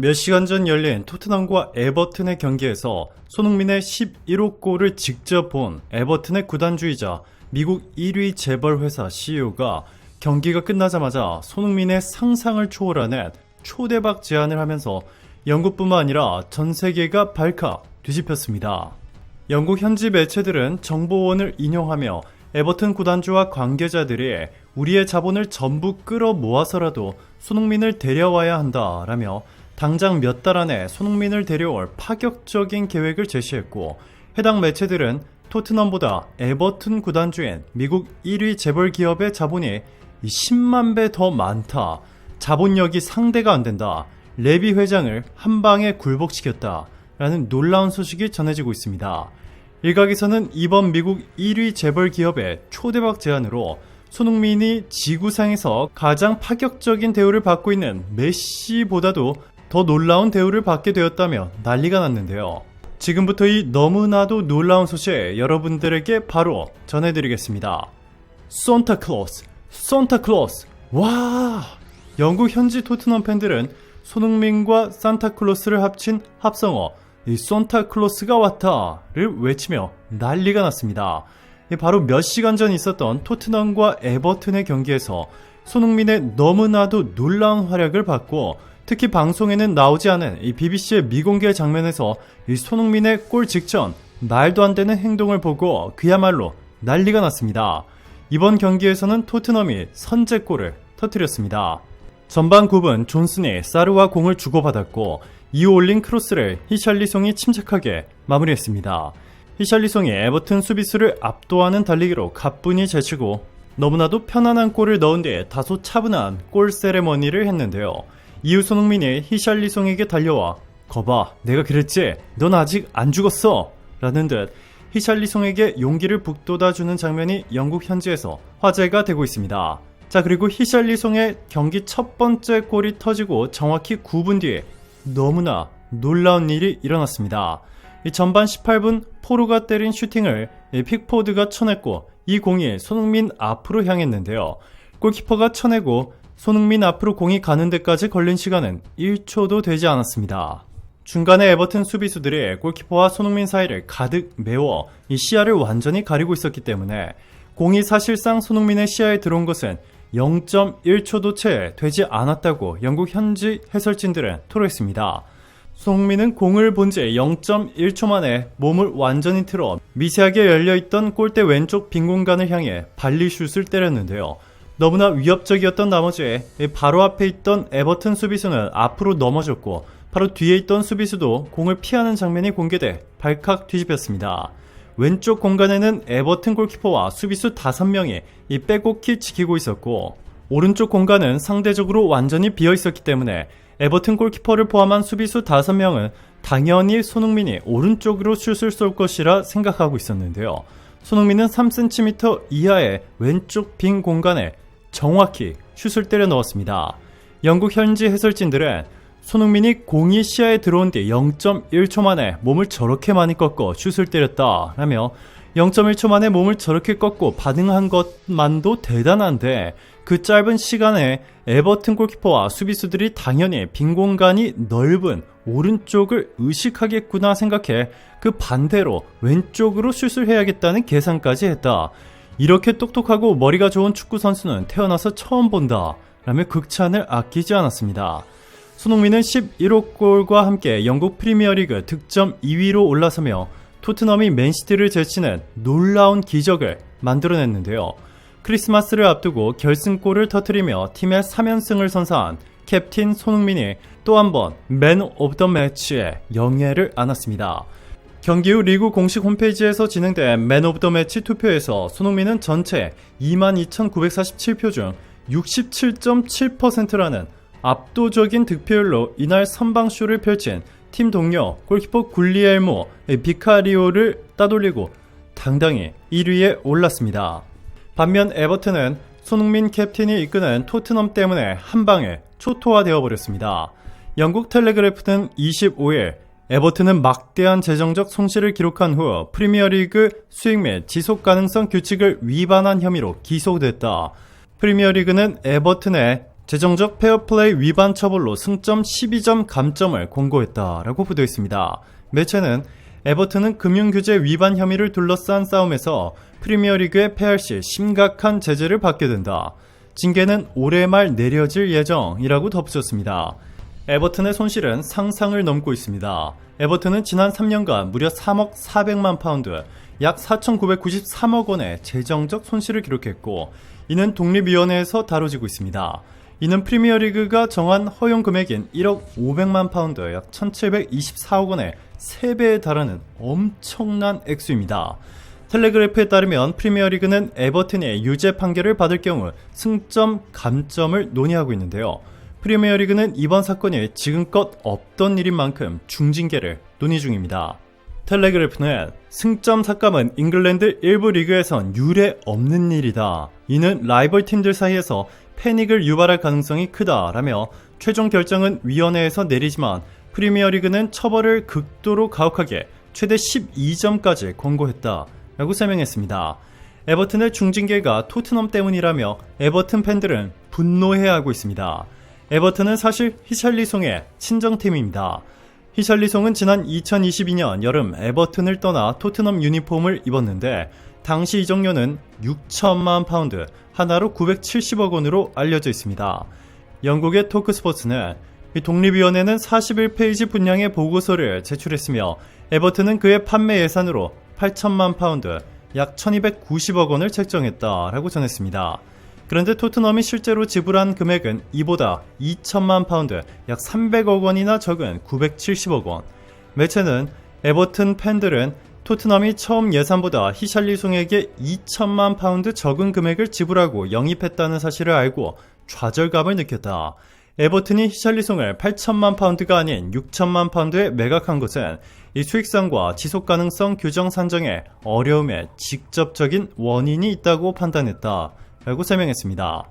몇 시간 전 열린 토트넘과 에버튼의 경기에서 손흥민의 11호 골을 직접 본 에버튼의 구단주이자 미국 1위 재벌회사 CEO가 경기가 끝나자마자 손흥민의 상상을 초월하는 초대박 제안을 하면서 영국뿐만 아니라 전 세계가 발칵 뒤집혔습니다. 영국 현지 매체들은 정보원을 인용하며 에버튼 구단주와 관계자들이 우리의 자본을 전부 끌어모아서라도 손흥민을 데려와야 한다라며 당장 몇 달 안에 손흥민을 데려올 파격적인 계획을 제시했고, 해당 매체들은 토트넘보다 에버튼 구단주인 미국 1위 재벌 기업의 자본이 10만 배 더 많다, 자본력이 상대가 안 된다, 레비 회장을 한 방에 굴복시켰다 라는 놀라운 소식이 전해지고 있습니다. 일각에서는 이번 미국 1위 재벌 기업의 초대박 제안으로 손흥민이 지구상에서 가장 파격적인 대우를 받고 있는 메시보다도 더 놀라운 대우를 받게 되었다며 난리가 났는데요. 지금부터 이 너무나도 놀라운 소식 여러분들에게 바로 전해드리겠습니다. 산타클로스, 산타클로스, 와! 영국 현지 토트넘 팬들은 손흥민과 산타클로스를 합친 합성어 이 산타클로스가 왔다를 외치며 난리가 났습니다. 바로 몇 시간 전 있었던 토트넘과 에버튼의 경기에서 손흥민의 너무나도 놀라운 활약을 봤고, 특히 방송에는 나오지 않은 이 BBC의 미공개 장면에서 이 손흥민의 골 직전 말도 안 되는 행동을 보고 그야말로 난리가 났습니다. 이번 경기에서는 토트넘이 선제골을 터뜨렸습니다. 전반 9분 존슨이 사르와 공을 주고받았고, 이후 올린 크로스를 히샬리송이 침착하게 마무리했습니다. 히샬리송이 에버튼 수비수를 압도하는 달리기로 가뿐히 제치고 너무나도 편안한 골을 넣은 뒤에 다소 차분한 골 세레머니를 했는데요. 이후 손흥민이 히샬리송에게 달려와 거봐, 내가 그랬지? 넌 아직 안 죽었어! 라는 듯 히샬리송에게 용기를 북돋아주는 장면이 영국 현지에서 화제가 되고 있습니다. 자, 그리고 히샬리송의 경기 첫 번째 골이 터지고 정확히 9분 뒤에 너무나 놀라운 일이 일어났습니다. 이 전반 18분 포르가 때린 슈팅을 픽포드가 쳐냈고, 이 공이 손흥민 앞으로 향했는데요. 골키퍼가 쳐내고 손흥민 앞으로 공이 가는 데까지 걸린 시간은 1초도 되지 않았습니다. 중간에 에버튼 수비수들이 골키퍼와 손흥민 사이를 가득 메워 이 시야를 완전히 가리고 있었기 때문에 공이 사실상 손흥민의 시야에 들어온 것은 0.1초도 채 되지 않았다고 영국 현지 해설진들은 토로했습니다. 손흥민은 공을 본 지 0.1초 만에 몸을 완전히 틀어 미세하게 열려있던 골대 왼쪽 빈 공간을 향해 발리슛을 때렸는데요. 너무나 위협적이었던 나머지 바로 앞에 있던 에버튼 수비수는 앞으로 넘어졌고, 바로 뒤에 있던 수비수도 공을 피하는 장면이 공개돼 발칵 뒤집혔습니다. 왼쪽 공간에는 에버튼 골키퍼와 수비수 5명이 빼곡히 지키고 있었고, 오른쪽 공간은 상대적으로 완전히 비어 있었기 때문에 에버튼 골키퍼를 포함한 수비수 5명은 당연히 손흥민이 오른쪽으로 슛을 쏠 것이라 생각하고 있었는데요. 손흥민은 3cm 이하의 왼쪽 빈 공간에 정확히 슛을 때려 넣었습니다. 영국 현지 해설진들은 손흥민이 공이 시야에 들어온 뒤 0.1초 만에 몸을 저렇게 많이 꺾어 슛을 때렸다 라며 0.1초 만에 몸을 저렇게 꺾고 반응한 것만도 대단한데, 그 짧은 시간에 에버튼 골키퍼와 수비수들이 당연히 빈 공간이 넓은 오른쪽을 의식하겠구나 생각해 그 반대로 왼쪽으로 슛을 해야겠다는 계산까지 했다. 이렇게 똑똑하고 머리가 좋은 축구 선수는 태어나서 처음 본다 라며 극찬을 아끼지 않았습니다. 손흥민은 11호 골과 함께 영국 프리미어리그 득점 2위로 올라서며 토트넘이 맨시티를 제치는 놀라운 기적을 만들어냈는데요. 크리스마스를 앞두고 결승골을 터뜨리며 팀의 3연승을 선사한 캡틴 손흥민이 또 한 번 맨 오브 더 매치의 영예를 안았습니다. 경기 후 리그 공식 홈페이지에서 진행된 맨 오브 더 매치 투표에서 손흥민은 전체 22,947표 중 67.7%라는 압도적인 득표율로 이날 선방쇼를 펼친 팀 동료 골키퍼 굴리엘모 비카리오를 따돌리고 당당히 1위에 올랐습니다. 반면 에버튼은 손흥민 캡틴이 이끄는 토트넘 때문에 한방에 초토화되어 버렸습니다. 영국 텔레그래프는 25일 에버튼은 막대한 재정적 손실을 기록한 후 프리미어리그 수익 및 지속 가능성 규칙을 위반한 혐의로 기소됐다. 프리미어리그는 에버튼의 재정적 페어플레이 위반 처벌로 승점 12점 감점을 권고했다라고 보도했습니다. 매체는 에버튼은 금융규제 위반 혐의를 둘러싼 싸움에서 프리미어리그에 패할 시 심각한 제재를 받게 된다. 징계는 올해 말 내려질 예정이라고 덧붙였습니다. 에버튼의 손실은 상상을 넘고 있습니다. 에버튼은 지난 3년간 무려 3억 400만 파운드, 약 4,993억 원의 재정적 손실을 기록했고, 이는 독립위원회에서 다뤄지고 있습니다. 이는 프리미어리그가 정한 허용 금액인 1억 500만 파운드, 약 1,724억 원의 3배에 달하는 엄청난 액수입니다. 텔레그래프에 따르면 프리미어리그는 에버튼의 유죄 판결을 받을 경우 승점 감점을 논의하고 있는데요. 프리미어리그는 이번 사건이 지금껏 없던 일인 만큼 중징계를 논의 중입니다. 텔레그래프는 승점 삭감은 잉글랜드 일부 리그에선 유례 없는 일이다. 이는 라이벌 팀들 사이에서 패닉을 유발할 가능성이 크다라며 최종 결정은 위원회에서 내리지만 프리미어리그는 처벌을 극도로 가혹하게 최대 12점까지 권고했다라고 설명했습니다. 에버튼의 중징계가 토트넘 때문이라며 에버튼 팬들은 분노해하고 있습니다. 에버튼은 사실 히샬리송의 친정팀입니다. 히샬리송은 지난 2022년 여름 에버튼을 떠나 토트넘 유니폼을 입었는데 당시 이적료는 6천만 파운드, 하나로 970억 원으로 알려져 있습니다. 영국의 토크스포츠는 독립위원회는 41페이지 분량의 보고서를 제출했으며 에버튼은 그의 판매 예산으로 8천만 파운드, 약 1290억 원을 책정했다라고 전했습니다. 그런데 토트넘이 실제로 지불한 금액은 이보다 2천만 파운드, 약 300억 원이나 적은 970억 원. 매체는 에버튼 팬들은 토트넘이 처음 예산보다 히샬리송에게 2천만 파운드 적은 금액을 지불하고 영입했다는 사실을 알고 좌절감을 느꼈다. 에버튼이 히샬리송을 8천만 파운드가 아닌 6천만 파운드에 매각한 것은 이 수익성과 지속가능성 규정 산정에 어려움에 직접적인 원인이 있다고 판단했다 라고 설명했습니다.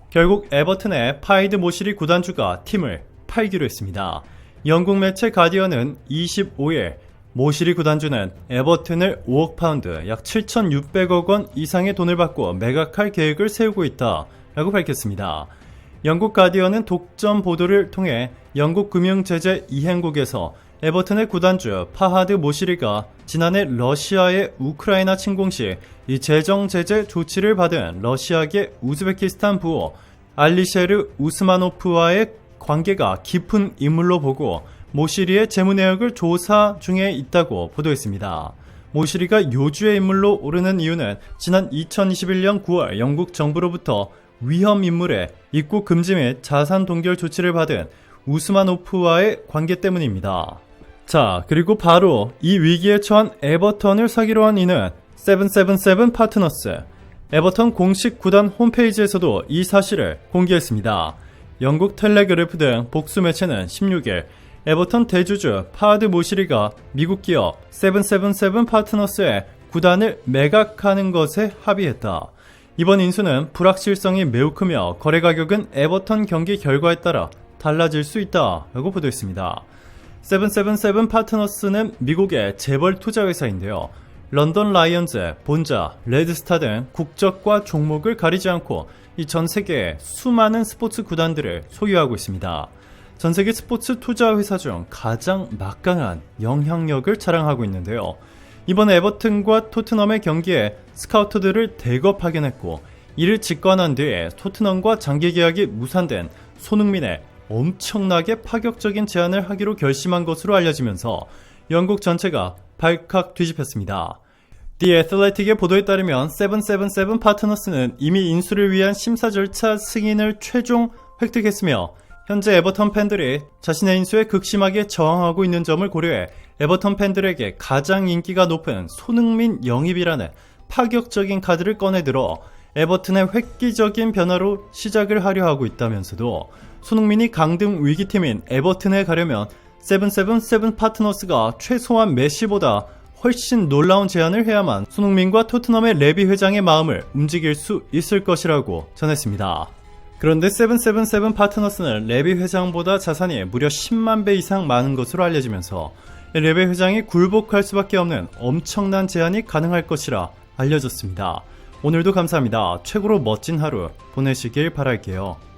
결국 에버튼의 파이드 모시리 구단주가 팀을 팔기로 했습니다. 영국 매체 가디언은 25일 모시리 구단주는 에버튼을 5억 파운드, 약 7,600억 원 이상의 돈을 받고 매각할 계획을 세우고 있다 라고 밝혔습니다. 영국 가디언은 독점 보도를 통해 영국 금융제재 이행국에서 에버튼의 구단주 파하드 모시리가 지난해 러시아의 우크라이나 침공 시 이 재정 제재 조치를 받은 러시아계 우즈베키스탄 부호 알리셰르 우스마노프와의 관계가 깊은 인물로 보고 모시리의 재무 내역을 조사 중에 있다고 보도했습니다. 모시리가 요주의 인물로 오르는 이유는 지난 2021년 9월 영국 정부로부터 위험 인물의 입국 금지 및 자산 동결 조치를 받은 우스마노프와의 관계 때문입니다. 자, 그리고 바로 이 위기에 처한 에버턴을 사기로 한 이는 777 파트너스. 에버턴 공식 구단 홈페이지에서도 이 사실을 공개했습니다. 영국 텔레그래프 등 복수 매체는 16일 에버턴 대주주 파하드 모시리가 미국 기업 777 파트너스의 구단을 매각하는 것에 합의했다. 이번 인수는 불확실성이 매우 크며 거래 가격은 에버턴 경기 결과에 따라 달라질 수 있다라고 보도했습니다. 777 파트너스는 미국의 재벌 투자 회사인데요. 런던 라이언즈, 본자, 레드스타 등 국적과 종목을 가리지 않고 이 전 세계의 수많은 스포츠 구단들을 소유하고 있습니다. 전 세계 스포츠 투자 회사 중 가장 막강한 영향력을 자랑하고 있는데요. 이번 에버튼과 토트넘의 경기에 스카우터들을 대거 파견했고 이를 직관한 뒤에 토트넘과 장기 계약이 무산된 손흥민의 엄청나게 파격적인 제안을 하기로 결심한 것으로 알려지면서 영국 전체가 발칵 뒤집혔습니다. The Athletic의 보도에 따르면 777 파트너스는 이미 인수를 위한 심사 절차 승인을 최종 획득했으며 현재 에버턴 팬들이 자신의 인수에 극심하게 저항하고 있는 점을 고려해 에버턴 팬들에게 가장 인기가 높은 손흥민 영입이라는 파격적인 카드를 꺼내들어 에버튼의 획기적인 변화로 시작을 하려 하고 있다면서도 손흥민이 강등 위기팀인 에버튼에 가려면 777 파트너스가 최소한 메시보다 훨씬 놀라운 제안을 해야만 손흥민과 토트넘의 레비 회장의 마음을 움직일 수 있을 것이라고 전했습니다. 그런데 777 파트너스는 레비 회장보다 자산이 무려 10만 배 이상 많은 것으로 알려지면서 레비 회장이 굴복할 수밖에 없는 엄청난 제안이 가능할 것이라 알려졌습니다. 오늘도 감사합니다. 최고로 멋진 하루 보내시길 바랄게요.